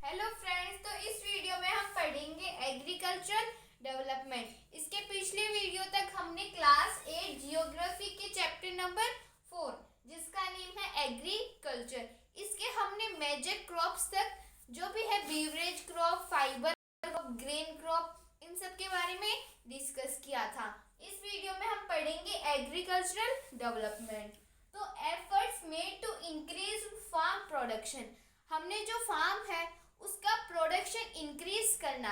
Hello friends, तो इस video में हम पढ़ेंगे एग्रीकल्चरल डेवलपमेंट। इसके पिछले वीडियो तक हमने क्लास 8 जियोग्राफी के चैप्टर नंबर 4 जिसका नेम है एग्रीकल्चर, इसके हमने मेजर क्रॉप्स तक जो भी है beverage crop, fibre crop, grain crop, इन सब के बारे में डिस्कस किया था। इस वीडियो में हम पढ़ेंगे एग्रीकल्चरल डेवलपमेंट। तो efforts made to increase farm production, हमने जो फार्म है उसका प्रोडक्शन इंक्रीज करना,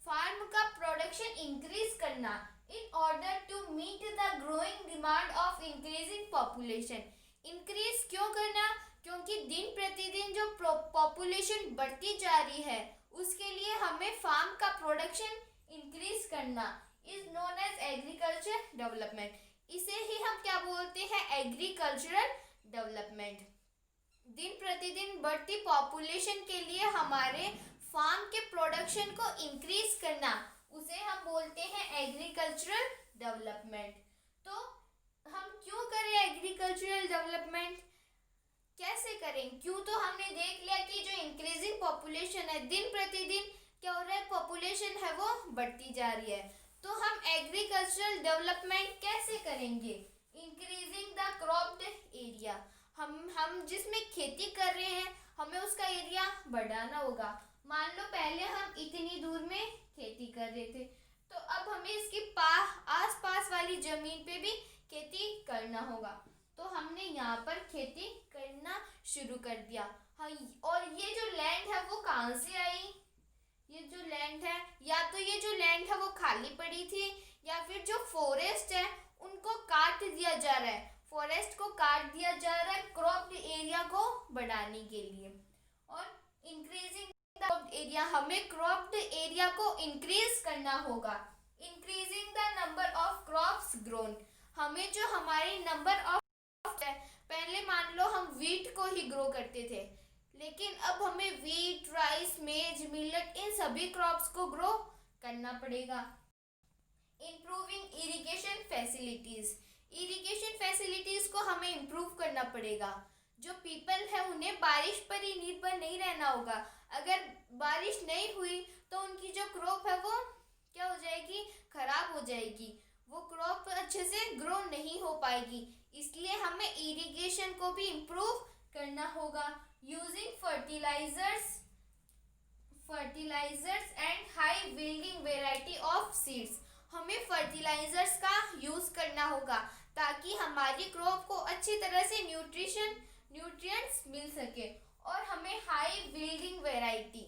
फार्म का प्रोडक्शन इंक्रीज करना in order to meet the growing demand of increasing population. Increase क्यों करना? क्योंकि दिन प्रतिदिन जो पॉपुलेशन बढ़ती जा रही है उसके लिए हमें फार्म का प्रोडक्शन इंक्रीज करना is known as agriculture development. इसे ही हम क्या बोलते हैं? Agricultural development. दिन प्रतिदिन बढ़ती पॉपुलेशन के लिए हमारे फार्म के प्रोडक्शन को इंक्रीज करना, उसे हम बोलते हैं एग्रीकल्चरल डेवलपमेंट। तो हम क्यों करें एग्रीकल्चरल डेवलपमेंट, कैसे करें? क्यों तो हमने देख लिया कि जो इंक्रीजिंग पॉपुलेशन है, दिन प्रतिदिन क्या हो रहा है, पॉपुलेशन है वो बढ़ती जा रही है। तो हम एग्रीकल्चरल डेवलपमेंट कैसे करेंगे? इंक्रीजिंग द क्रॉप्ड एरिया, हम जिसमें खेती कर रहे हैं हमें उसका एरिया बढ़ाना होगा। मान लो पहले हम इतनी दूर में खेती कर रहे थे, तो अब हमें इसकी आस पास वाली जमीन पे भी खेती करना होगा। तो हमने यहाँ पर खेती करना शुरू कर दिया। हाँ, और ये जो लैंड है वो कहाँ से आई? ये जो लैंड है, या तो ये जो लैंड है वो खाली पड़ी थी, या फिर जो फॉरेस्ट है उनको काट दिया जा रहा है, फॉरेस्ट को काट दिया जा रहा है क्रॉप्ड एरिया को बढ़ाने के लिए। और इंक्रीजिंग क्रॉप्ड एरिया, हमें क्रॉप्ड एरिया को इंक्रीज करना होगा। Increasing the number of crops grown, हमें जो हमारे नंबर ऑफ है, पहले मान लो हम वीट को ही ग्रो करते थे, लेकिन अब हमें वीट, राइस, मेज, मिलेट, इन सभी क्रॉप्स को ग्रो करना पड़ेगा। Improving irrigation facilities, irrigation facilities को हमें इम्प्रूव करना पड़ेगा। जो पीपल है उन्हें बारिश पर ही निर्भर नहीं रहना होगा। अगर बारिश नहीं हुई तो उनकी जो क्रॉप है वो क्या हो जाएगी? खराब हो जाएगी, वो क्रॉप अच्छे से ग्रो नहीं हो पाएगी। इसलिए हमें इरिगेशन को भी इम्प्रूव करना होगा। Using fertilizers and high yielding variety of seeds, हमें फर्टिलाइजर्स का यूज करना होगा ताकि हमारी क्रॉप को अच्छी तरह से न्यूट्रिएंट्स मिल सके। और हमें हाई यील्डिंग वेराइटी,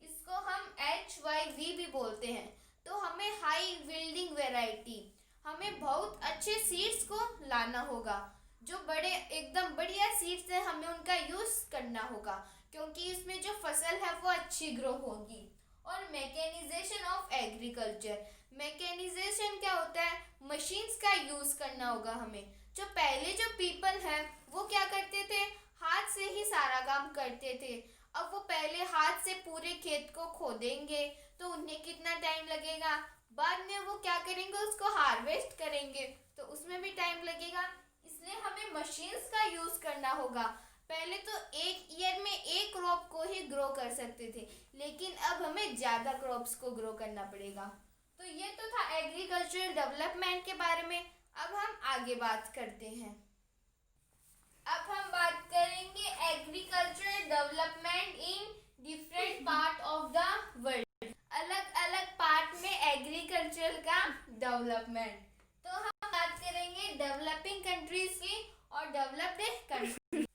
इसको हम HYV भी बोलते हैं, तो हमें हाई यील्डिंग वेराइटी, हमें बहुत अच्छे सीड्स को लाना होगा। जो बड़े एकदम बढ़िया सीड्स है हमें उनका यूज करना होगा, क्योंकि इसमें जो फसल है वो अच्छी ग्रो होगी। और मैकेनाइजेशन ऑफ एग्रीकल्चर, मैकेनाइजेशन क्या होता है? मशीन्स का यूज करना होगा हमें। जो पहले जो पीपल है वो क्या करते थे? हाथ से ही सारा काम करते थे। अब वो पहले हाथ से पूरे खेत को खोदेंगे तो उन्हें कितना टाइम लगेगा, बाद में वो क्या करेंगे, उसको हार्वेस्ट करेंगे तो उसमें भी टाइम लगेगा। इसलिए हमें मशीन्स का यूज करना होगा। पहले तो एक ईयर में एक क्रॉप को ही ग्रो कर सकते थे, लेकिन अब हमें ज़्यादा क्रॉप्स को ग्रो करना पड़ेगा। तो ये तो था एग्रीकल्चरल डेवलपमेंट के बारे में। अब हम आगे बात करते हैं। अब हम बात करेंगे agricultural development in different part of the world, अलग अलग पार्ट में एग्रीकल्चर का डेवलपमेंट। तो हम बात करेंगे डेवलपिंग कंट्रीज की और डेवलप्ड कंट्रीज।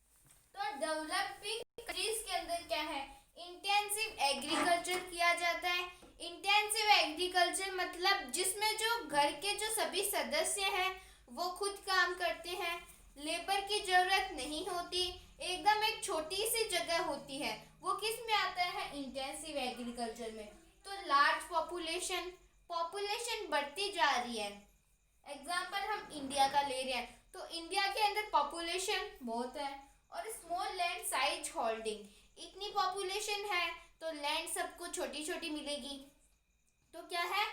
तो डेवलपिंग कंट्रीज के अंदर क्या है? इंटेंसिव एग्रीकल्चर किया जाता है। इंटेंसिव एग्रीकल्चर मतलब जिसमें जो घर के जो सभी सदस्य हैं वो खुद काम करते हैं, लेबर की जरूरत नहीं होती, एकदम एक छोटी सी जगह होती है। वो किस में आता है? इंटेंसिव एग्रीकल्चर में। तो लार्ज पॉपुलेशन बढ़ती जा रही है। एग्जाम्पल हम इंडिया का ले रहे हैं, तो इंडिया के अंदर पॉपुलेशन बहुत है। और स्मॉल लैंड साइज होल्डिंग, इतनी पॉपुलेशन है तो लैंड सबको छोटी छोटी मिलेगी। तो क्या है?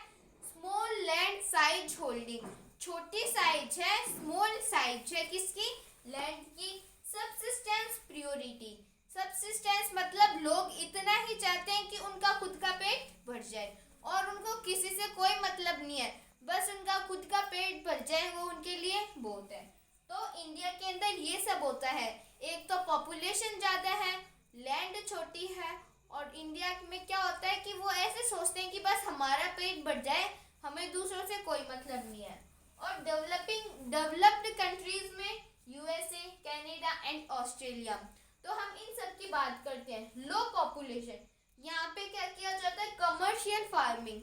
स्मॉल लैंड साइज होल्डिंग, छोटी साइज है, स्मॉल साइज है किसकी? लैंड की। सबसिस्टेंस प्रियोरिटी, सबसिस्टेंस मतलब लोग इतना ही मतलब होता है, एक तो पॉपुलेशन ज़्यादा है, लैंड छोटी है, और इंडिया में क्या होता है कि वो ऐसे सोचते हैं कि बस हमारा पेट बढ़ जाए, हमें दूसरों से कोई मतलब नहीं है। और डेवलप्ड कंट्रीज में यूएसए, कनाडा एंड ऑस्ट्रेलिया। तो हम इन सब की बात करते हैं। लो पॉपुलेशन, यहाँ पे क्या किया जाता है, कमर्शियल फार्मिंग।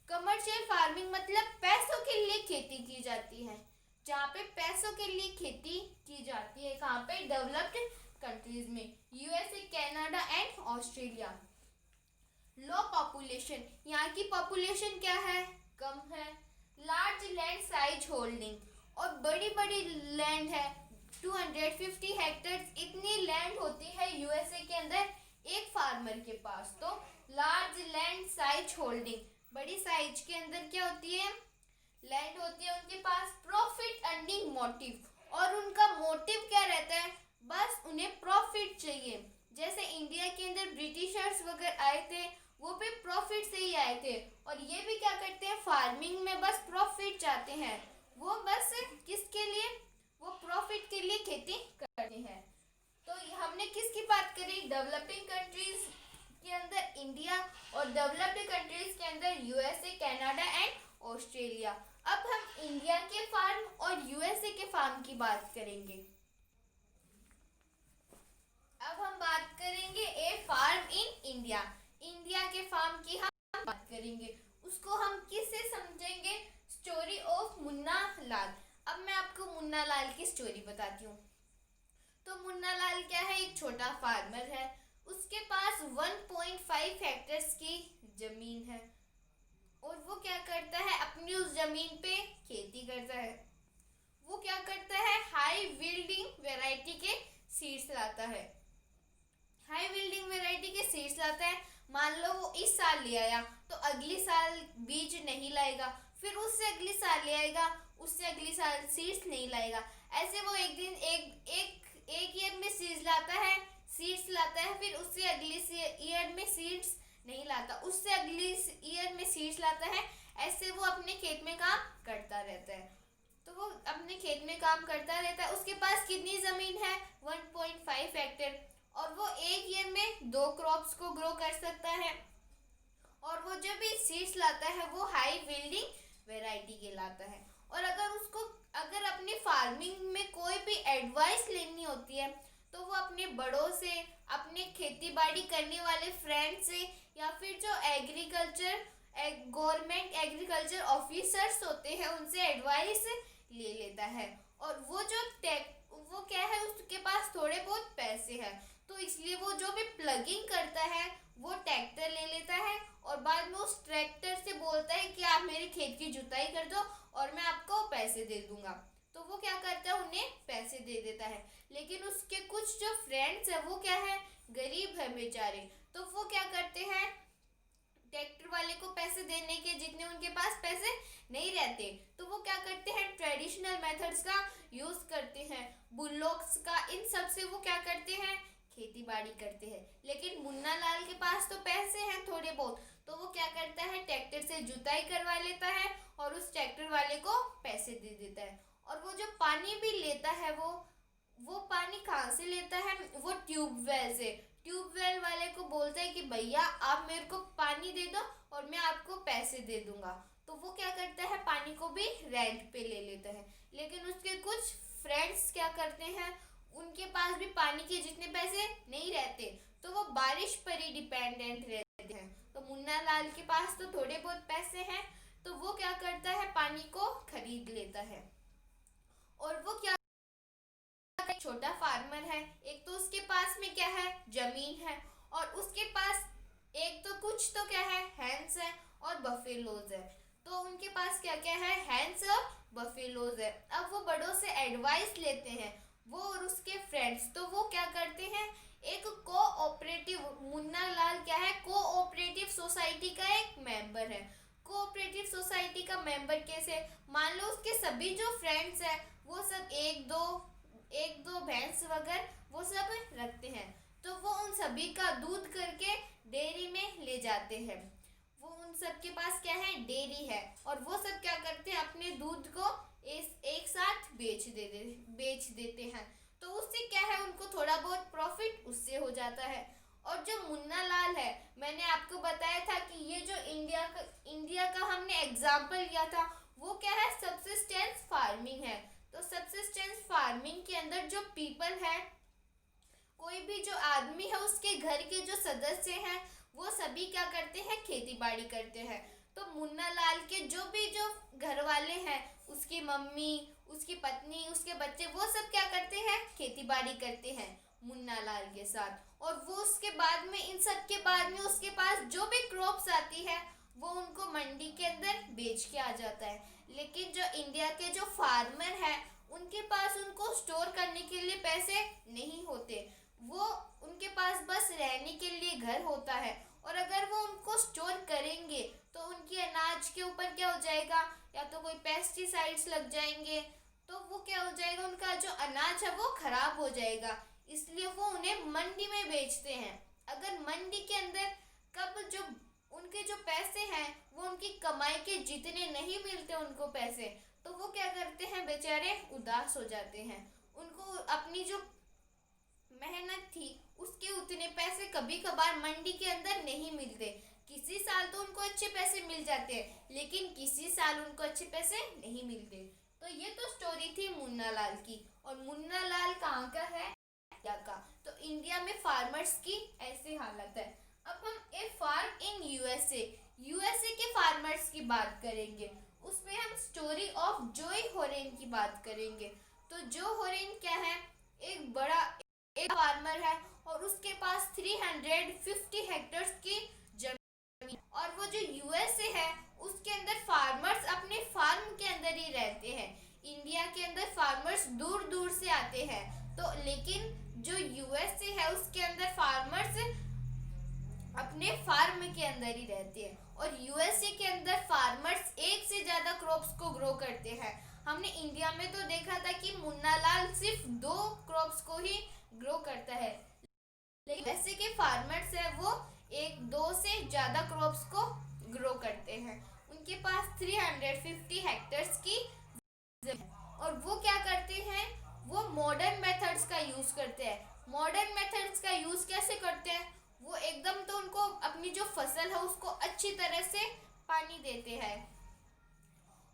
कमर्शियल फार्मिंग मतलब पैसों के लिए खेती की जाती है, जहाँ पे पैसों के लिए खेती की जाती है, कहाँ पे, डेवलप्ड कंट्रीज में, USA, Canada and Australia. Low population, यहाँ की पॉपुलेशन क्या है, कम है। लार्ज लैंड साइज होल्डिंग, और बड़ी बड़ी लैंड है, 250 हेक्टेयर इतनी लैंड होती है यूएसए के अंदर एक फार्मर के पास। तो लार्ज लैंड साइज होल्डिंग, बड़ी साइज के अंदर क्या होती है, लैंड होती है उनके पास। प्रॉफिट अर्निंग मोटिव, और उनका मोटिव क्या रहता है, बस उन्हें प्रॉफिट चाहिए। जैसे इंडिया के अंदर ब्रिटिशर्स वगैरह आए थे, वो भी प्रॉफिट से ही आए थे, और ये भी क्या करते हैं, फार्मिंग में बस प्रॉफिट चाहते हैं। वो बस किसके लिए, वो प्रॉफिट के लिए खेती करते हैं। तो हमने किसकी बात करी, डेवलपिंग कंट्रीज के अंदर इंडिया, और डेवलप्ड कंट्रीज के अंदर यूएसए, कनाडा एंड ऑस्ट्रेलिया। अब हम इंडिया के फार्म और यूएसए के फार्म की बात करेंगे। अब हम बात करेंगे ए फार्म इन इंडिया। इंडिया के फार्म की हम बात करेंगे, उसको हम किससे समझेंगे, स्टोरी ऑफ मुन्ना लाल। अब मैं आपको मुन्ना लाल की स्टोरी बताती हूँ। तो मुन्ना लाल क्या है, एक छोटा फार्मर है, उसके पास 1.5 हेक्टेयर्स की जमीन है, और वो क्या करता है, अपनी उस जमीन पे खेती करता है। वो क्या करता है, हाई विल्डिंग वैरायटी के सीड्स लाता है। हाई विल्डिंग वैरायटी के सीड्स लाता है। मान लो वो इस साल ले आया, तो अगली साल बीज नहीं लाएगा, फिर उससे अगली साल ले आएगा, उससे अगली साल सीड्स नहीं लाएगा। ऐसे वो एक दिन एक ईयर में सीड्स लाता है, फिर उससे अगली ईयर में सीड्स नहीं लाता, उससे अगली ईयर में सीड्स लाता है। ऐसे वो अपने खेत में काम करता रहता है। तो वो अपने खेत में काम करता रहता है। उसके पास कितनी जमीन है, 1.5 हेक्टेयर, और वो एक ईयर में 2 क्रॉप्स को ग्रो कर सकता है। और वो जब भी सीड्स लाता है वो हाई विल्डिंग वैरायटी के लाता है। और अगर अपनी फार्मिंग में कोई भी एडवाइस लेनी होती है, तो वो अपने बड़ों से, अपने खेती बाड़ी करने वाले फ्रेंड से, या फिर जो गवर्नमेंट एग्रीकल्चर ऑफिसर्स होते हैं उनसे एडवाइस ले लेता है। और वो क्या है, उसके पास थोड़े बहुत पैसे हैं, तो इसलिए वो जो भी प्लगिंग करता है वो ट्रैक्टर ले लेता है, और बाद में उस ट्रैक्टर से बोलता है कि आप मेरे खेत की जुताई कर दो और मैं आपको पैसे दे दूंगा। तो वो क्या करता है, उन्हें पैसे दे देता है। लेकिन उसके कुछ जो फ्रेंड्स है वो क्या है, गरीब है बेचारे, तो वो क्या करते हैं, ट्रैक्टर वाले को पैसे देने के जितने उनके पास पैसे नहीं रहते, तो वो क्या करते हैं, ट्रेडिशनल मेथड्स का यूज करते हैं, बुल्लॉक्स का, इन सब से वो क्या करते हैं, खेती बाड़ी करते हैं। लेकिन मुन्ना लाल के पास तो पैसे हैं थोड़े बहुत, तो वो क्या करता है, ट्रैक्टर से जुताई करवा लेता है और उस ट्रैक्टर वाले को पैसे दे देता है। और वो जो पानी भी लेता है, वो पानी कहाँ से लेता है, वो ट्यूबवेल से। ट्यूबवेल वाले को बोलता है कि भैया आप मेरे को पानी दे दो और मैं आपको पैसे दे दूंगा। तो वो क्या करता है, पानी को भी रेंट पे ले लेता है। लेकिन उसके कुछ फ्रेंड्स क्या करते हैं, उनके पास भी पानी के जितने पैसे नहीं रहते, तो वो बारिश पर ही डिपेंडेंट रहते हैं। तो मुन्ना लाल के पास तो थोड़े बहुत पैसे हैं, तो वो क्या करता है, पानी को खरीद लेता है। और वो क्या, छोटा फार्मर है, एक तो उसके पास में क्या है, जमीन है, और उसके पास एक तो कुछ तो क्या है, हैंस है और बफेलोज है। तो उनके पास क्या क्या है, हैंस और बफेलोज है। अब वो बड़ों से एडवाइस लेते हैं, वो और उसके फ्रेंड्स। तो वो क्या करते हैं, एक कोऑपरेटिव, मुन्ना लाल क्या है, कोऑपरेटिव सोसाइटी का एक मेंबर है। कोऑपरेटिव सोसाइटी का मेंबर कैसे, मान लो उसके सभी जो फ्रेंड्स हैं वो सब एक दो भैंस वगैरह वो सब रखते हैं, तो वो उन सभी का दूध करके डेयरी में ले जाते हैं। वो उन सब के पास क्या है, डेयरी है, और वो सब क्या करते हैं, अपने दूध को एक साथ बेच देते हैं। तो उससे क्या है, उनको थोड़ा बहुत प्रॉफिट उससे हो जाता है। और जो मुन्ना लाल है, मैंने आपको बताया था कि ये जो इंडिया का हमने एग्जाम्पल लिया था, वो क्या है, सबसिस्टेंस फार्मिंग है। तो सबसिस्टेंस फार्मिंग के अंदर जो पीपल है, कोई भी जो आदमी है, उसके घर के जो सदस्य हैं, वो सभी क्या करते हैं, खेती बाड़ी करते हैं। तो मुन्ना लाल के जो घर वाले हैं, उसकी मम्मी, उसकी पत्नी, उसके बच्चे, वो सब क्या करते हैं, खेती बाड़ी करते हैं मुन्ना लाल के साथ। और वो उसके बाद में, इन सब के बाद में उसके पास जो भी क्रॉप्स आती है, वो उनको मंडी के अंदर बेच के आ जाता है। लेकिन जो इंडिया के जो फार्मर हैं, उनके पास उनको स्टोर करने के लिए पैसे नहीं होते। वो उनके पास बस रहने के लिए घर होता है, और अगर वो उनको स्टोर करेंगे तो उनकी अनाज के ऊपर क्या हो जाएगा, या तो कोई पेस्टिसाइड्स लग जाएंगे, तो वो क्या हो जाएगा, उनका जो अनाज है वो खराब हो जाएगा। इसलिए वो उन्हें मंडी में बेचते हैं। अगर मंडी के अंदर कब जो उनके जो पैसे हैं, वो उनकी कमाई के जितने नहीं मिलते उनको पैसे, तो वो क्या करते हैं, बेचारे उदास हो जाते हैं। उनको अपनी जो मेहनत थी, उसके उतने पैसे कभी कभार मंडी के अंदर नहीं मिलते। किसी साल तो उनको अच्छे पैसे मिल जाते हैं, लेकिन किसी साल उनको अच्छे पैसे नहीं मिलते। तो ये तो स्टोरी थी मुन्ना लाल की। और मुन्ना लाल कहाँ का है, इंडिया का। तो इंडिया में फार्मर्स की ऐसी हालत है। अब हम ए फार्म इन यूएसए के फार्मर्स की बात करेंगे। उसमें हम स्टोरी ऑफ जोय होरेन की बात करेंगे। तो जो होरेन क्या है, एक फार्मर है, और उसके पास 350 हेक्टेयर्स की जमीन। और वो जो यूएसए है, उसके अंदर फार्मर्स अपने फार्म के अंदर ही रहते हैं। इंडिया के अंदर फार्मर्स दूर दूर से आते हैं, तो लेकिन जो यूएसए है, उसके अंदर फार्मर्स अपने फार्म के अंदर ही रहते हैं। और यूएसए के अंदर फार्मर्स एक से ज्यादा क्रॉप्स को ग्रो करते हैं। हमने इंडिया में तो देखा था कि मुन्ना लाल सिर्फ 2 क्रॉप्स को ही ग्रो करता है, लेकिन यूएसए के फार्मर्स है, वो 1-2 से ज्यादा क्रॉप्स को ग्रो करते हैं। उनके पास 350 हेक्टेयर्स की जमीन है। और वो क्या करते हैं, वो मॉडर्न मेथड्स का यूज करते हैं। मॉडर्न मेथड्स का यूज कैसे करते हैं, वो एकदम तो उनको अपनी जो फसल है उसको अच्छी तरह से पानी देते हैं।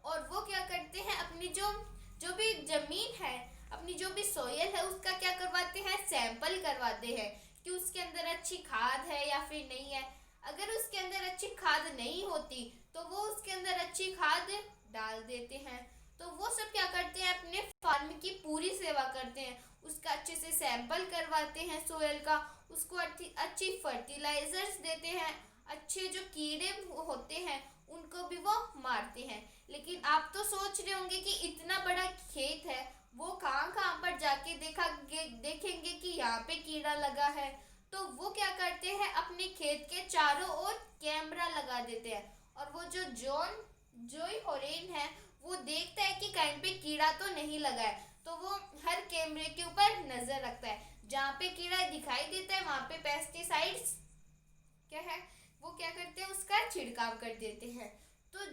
और वो क्या करते हैं, अपनी जो भी जमीन है, अपनी जो भी सोयल है, उसका क्या करवाते हैं, सैंपल करवाते हैं कि उसके अंदर अच्छी खाद है या फिर नहीं है। अगर उसके अंदर अच्छी खाद नहीं होती, तो वो उसके अंदर अच्छी खाद डाल देते हैं। तो वो सब क्या करते हैं, अपने फार्म की पूरी सेवा करते हैं। उसका अच्छे से सैंपल करवाते हैं सोयल का, उसको अच्छी फर्टिलाइजर्स देते हैं, अच्छे जो कीड़े होते हैं उनको भी वो मारते हैं। लेकिन आप तो सोच रहे होंगे कि इतना बड़ा खेत है, वो कहाँ कहाँ पर जाके देखेंगे कि यहाँ पे कीड़ा लगा है। तो वो क्या करते हैं, अपने खेत के चारों ओर कैमरा लगा देते हैं। और वो जो जोय होरेन है, वो देखता है कि कहीं पे कीड़ा तो नहीं लगा है, तो वो हर कैमरे के ऊपर नजर रखता है। जहाँ पे कीड़ा दिखाई देता है, वहां पे पेस्टिसाइड्स क्या है, वो क्या करते हैं, उसका छिड़काव कर देते हैं। तो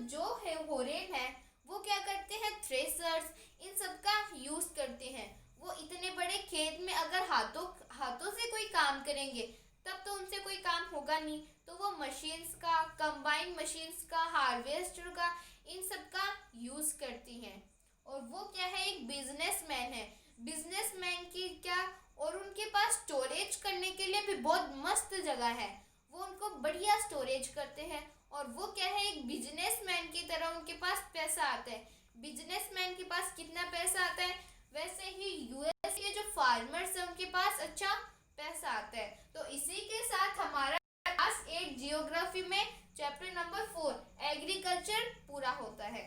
जो है होरेन है, वो क्या करते हैं, थ्रेसर्स, इन सब का यूज करते हैं। वो इतने बड़े खेत में अगर हाथों से कोई काम करेंगे, तब तो उनसे कोई काम होगा नहीं। तो वो मशीन्स का, कंबाइन मशीन्स का, हार्वेस्टर का, इन सब का यूज करती हैं। और वो क्या है, एक बिजनेसमैन है। बिजनेसमैन की क्या, और उनके पास स्टोरेज करने के लिए भी बहुत मस्त जगह है। वो उनको बढ़िया स्टोरेज करते हैं। और वो क्या है, एक बिजनेसमैन की तरह उनके पास पैसा आता है। बिजनेसमैन के पास कितना पैसा आता है, वैसे ही यूएस के जो फार्मर्स हैं, उनके पास अच्छा पैसा आता है। तो इसी के साथ हमारा क्लास 8 जियोग्राफी में चैप्टर नंबर 4 एग्रीकल्चर पूरा होता है।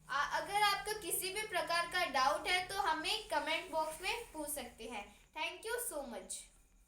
अगर आपको किसी भी प्रकार का डाउट है, तो हमें कमेंट बॉक्स में पूछ सकते हैं। Thank you so much.